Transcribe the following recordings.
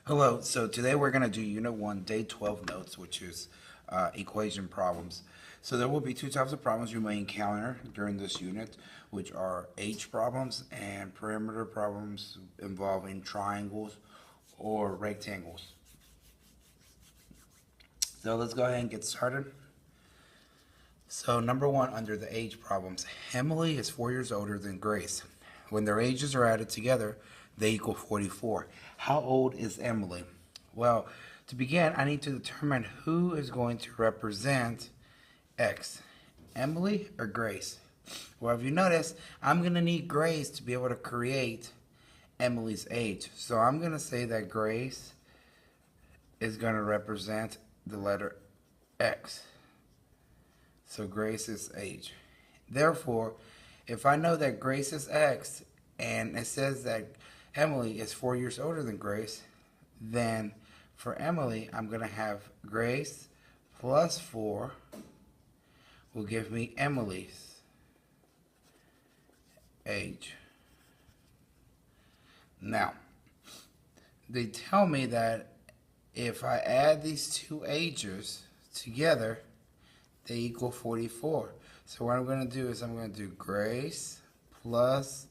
Hello, so today we're going to do Unit 1, Day 12 notes, which is equation problems. So there will be two types of problems you may encounter during this unit, which are H problems and perimeter problems involving triangles or rectangles. So let's go ahead and get started. So number one, under the age problems, Emily is 4 years older than Grace. When their ages are added together, they equal 44. How old is Emily? Well, to begin, I need to determine who is going to represent X, Emily or Grace. Well, if you notice, I'm going to need Grace to be able to create Emily's age. So I'm going to say that Grace is going to represent the letter X. So Grace is age. Therefore, if I know that Grace is X and it says that Emily is 4 years older than Grace, then for Emily, I'm going to have Grace plus 4 will give me Emily's age. Now, they tell me that if I add these two ages together, they equal 44. So what I'm going to do is I'm going to do Grace plus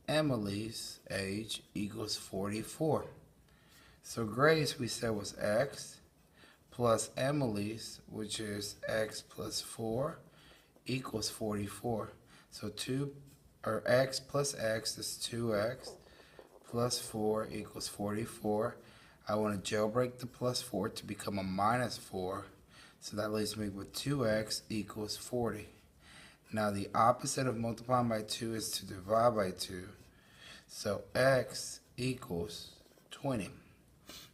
Emily's age equals 44. So Grace, we said, was X plus Emily's, which is X plus 4, equals 44. So X plus X is 2X plus 4 equals 44. I want to jailbreak the plus 4 to become a minus 4. So that leaves me with 2X equals 40. Now the opposite of multiplying by 2 is to divide by 2. So X equals 20.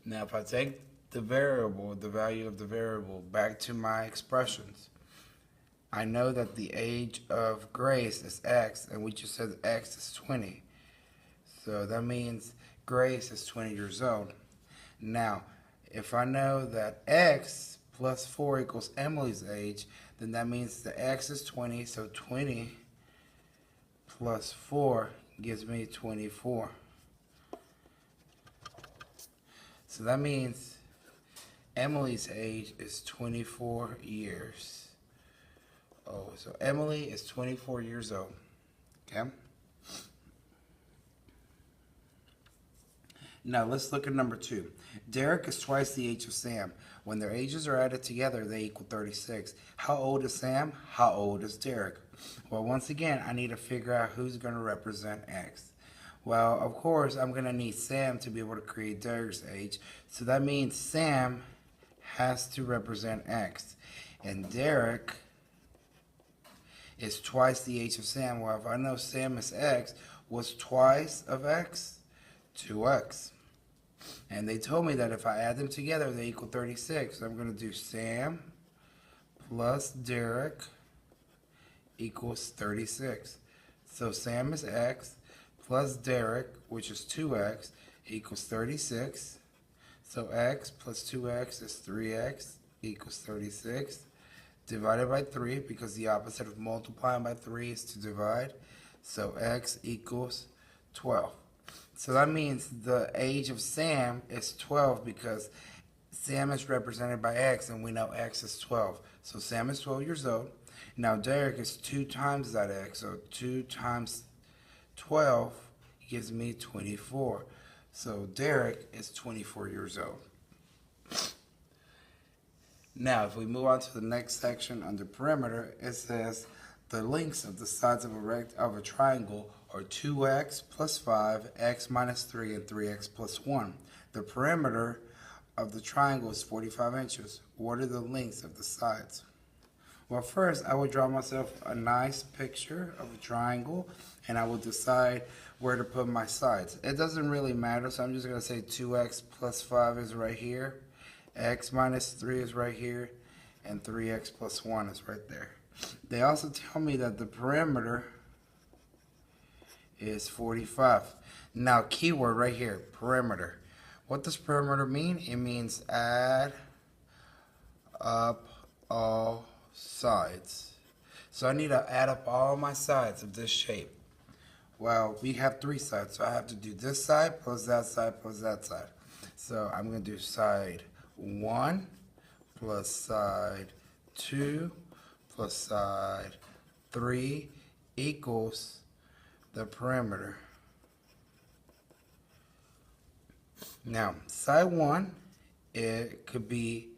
Now if I take the variable, the value of the variable, back to my expressions, I know that the age of Grace is X, and we just said X is 20. So that means Grace is 20 years old. Now, if I know that X plus 4 equals Emily's age, then that means the X is 20, so 20 plus 4 gives me 24. So that means Emily's age is 24 years. Oh, so Emily is 24 years old. Okay? Now let's look at number 2. Derek is twice the age of Sam. When their ages are added together, they equal 36. How old is Sam? How old is Derek? Well, once again, I need to figure out who's going to represent X. Well, of course, I'm going to need Sam to be able to create Derek's age. So that means Sam has to represent X. And Derek is twice the age of Sam. Well, if I know Sam is X, what's twice of X? 2X. And they told me that if I add them together, they equal 36. So I'm going to do Sam plus Derek equals 36. So Sam is X plus Derek, which is 2X, equals 36. So X plus 2X is 3X equals 36. Divided by 3, because the opposite of multiplying by 3 is to divide. So X equals 12. So that means the age of Sam is 12 because Sam is represented by X, and we know X is 12. So Sam is 12 years old. Now Derek is 2 times that X, so 2 times 12 gives me 24. So Derek is 24 years old. Now, if we move on to the next section under perimeter, it says the lengths of the sides of a triangle are 2X plus 5, X minus 3, and 3X plus 1. The perimeter of the triangle is 45 inches. What are the lengths of the sides? Well, first, I will draw myself a nice picture of a triangle, and I will decide where to put my sides. It doesn't really matter, so I'm just going to say 2X plus 5 is right here, X minus 3 is right here, and 3X plus 1 is right there. They also tell me that the perimeter is 45. Now, keyword right here, perimeter. What does perimeter mean? It means add up all sides. So I need to add up all my sides of this shape. Well, we have 3 sides, so I have to do this side plus that side plus that side. So I'm going to do side 1 plus side 2 plus side 3 equals the perimeter. Now, side 1, it could be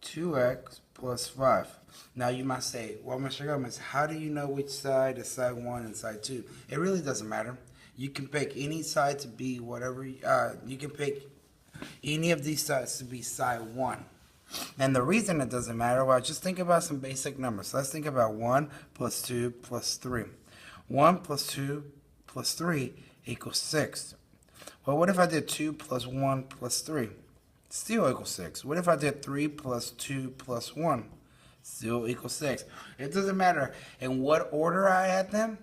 2x plus 5. Now you might say, well, Mr. Gomez, how do you know which side is side 1 and side 2? It really doesn't matter. You can pick any side to be whatever, you can pick any of these sides to be side 1. And the reason it doesn't matter, well, just think about some basic numbers. Let's think about 1 plus 2 plus 3. 1 plus 2 plus 3 equals 6. Well, what if I did 2 plus 1 plus 3? Still equals 6. What if I did 3 plus 2 plus 1? Still equals 6. It doesn't matter in what order I add them,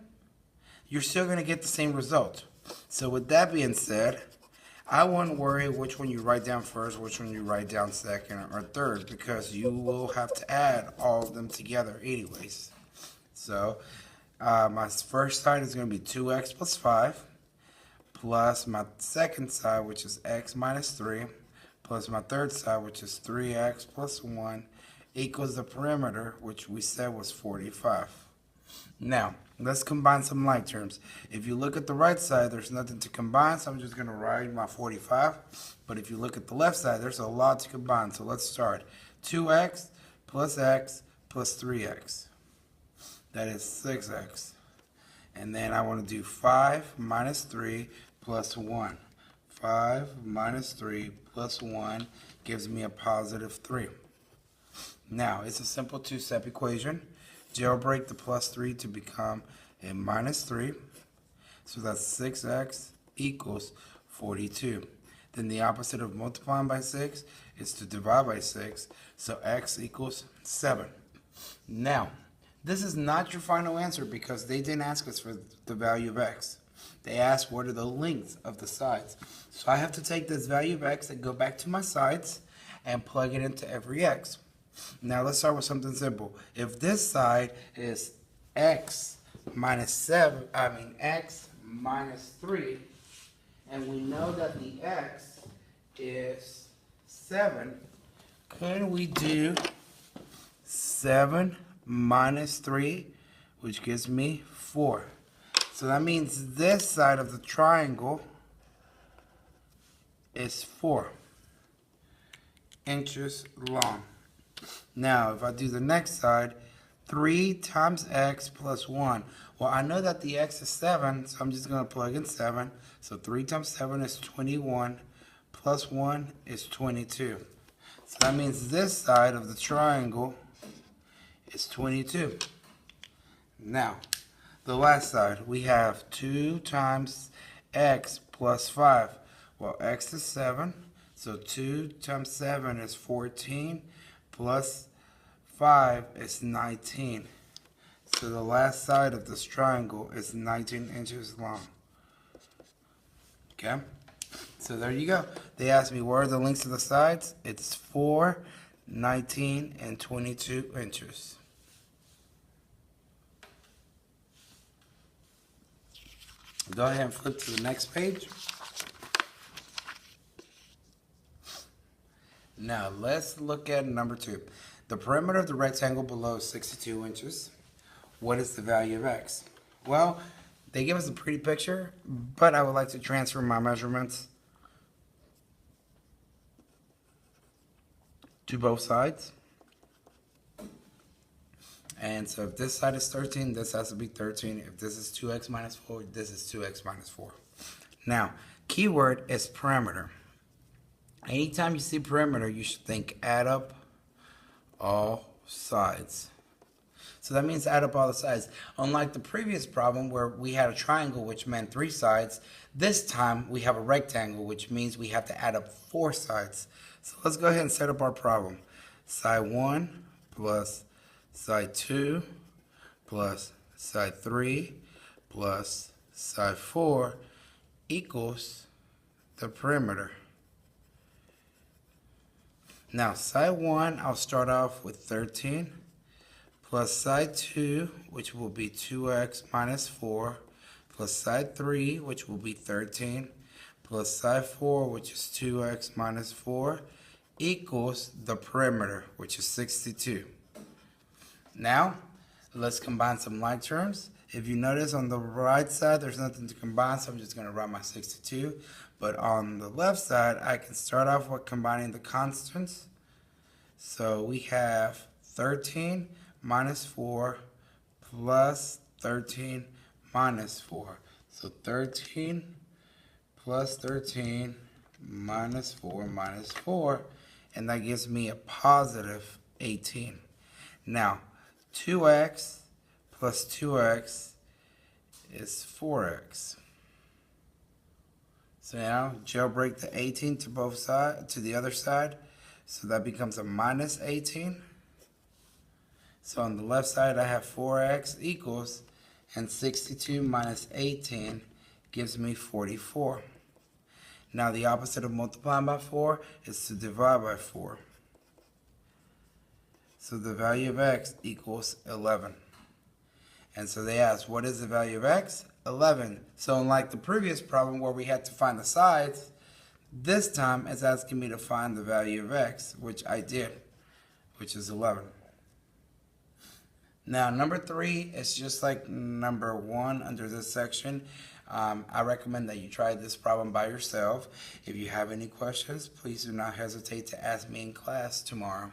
you're still going to get the same result. So with that being said, I wouldn't worry which one you write down first, which one you write down second or third, because you will have to add all of them together anyways. So my first side is going to be 2x plus 5, plus my second side, which is x minus 3, plus my third side, which is 3x plus 1, equals the perimeter, which we said was 45. Now, let's combine some like terms. If you look at the right side, there's nothing to combine, so I'm just going to write my 45. But if you look at the left side, there's a lot to combine. So let's start. 2x plus 3x. That is 6x. And then I want to do 5 minus 3 plus 1. 5 minus 3 plus 1 gives me a positive 3. Now, it's a simple two-step equation. Jailbreak the plus 3 to become a minus 3. So that's 6x equals 42. Then the opposite of multiplying by 6 is to divide by 6. So x equals 7. Now, this is not your final answer because they didn't ask us for the value of x. They asked what are the lengths of the sides. So I have to take this value of x and go back to my sides and plug it into every x. Now let's start with something simple. If this side is x minus x minus 3, and we know that the x is 7, can we do 7 minus 3, which gives me 4? So that means this side of the triangle is 4 inches long. Now, if I do the next side, 3 times x plus 1. Well, I know that the x is 7, so I'm just going to plug in 7. So 3 times 7 is 21, plus 1 is 22. So that means this side of the triangle is 22. Now, the last side, we have 2 times x plus 5. Well, x is 7, so 2 times 7 is 14, plus 5 is 19. So the last side of this triangle is 19 inches long. Okay? So there you go. They asked me where are the lengths of the sides. It's 4, 19, and 22 inches. Go ahead and flip to the next page. Now let's look at number 2. The perimeter of the rectangle below is 62 inches. What is the value of x? Well, they give us a pretty picture, but I would like to transfer my measurements to both sides. And so if this side is 13, this has to be 13. If this is 2x minus 4, this is 2x minus 4. Now, keyword is perimeter. Anytime you see perimeter, you should think add up all sides. So that means add up all the sides. Unlike the previous problem where we had a triangle, which meant 3 sides, this time we have a rectangle, which means we have to add up 4 sides. So let's go ahead and set up our problem. Side 1 plus side 2 plus side 3 plus side 4 equals the perimeter. Now, side 1, I'll start off with 13, plus side 2, which will be 2x minus 4, plus side 3, which will be 13, plus side 4, which is 2x minus 4, equals the perimeter, which is 62. Now, let's combine some like terms. If you notice on the right side, there's nothing to combine, so I'm just going to write my 62. But on the left side, I can start off with combining the constants. So we have 13 minus 4 plus 13 minus 4. So 13 plus 13 minus 4, and that gives me a positive 18. Now, 2x plus 2x is 4x. So now jailbreak the 18 to both sides, to the other side, so that becomes a minus 18. So on the left side I have 4x equals, and 62 minus 18 gives me 44. Now the opposite of multiplying by 4 is to divide by 4. So the value of x equals 11. And so they asked, what is the value of x? 11. So unlike the previous problem where we had to find the sides, this time it's asking me to find the value of x, which I did, which is 11. Now number 3 is just like number 1 under this section. I recommend that you try this problem by yourself. If you have any questions, please do not hesitate to ask me in class tomorrow.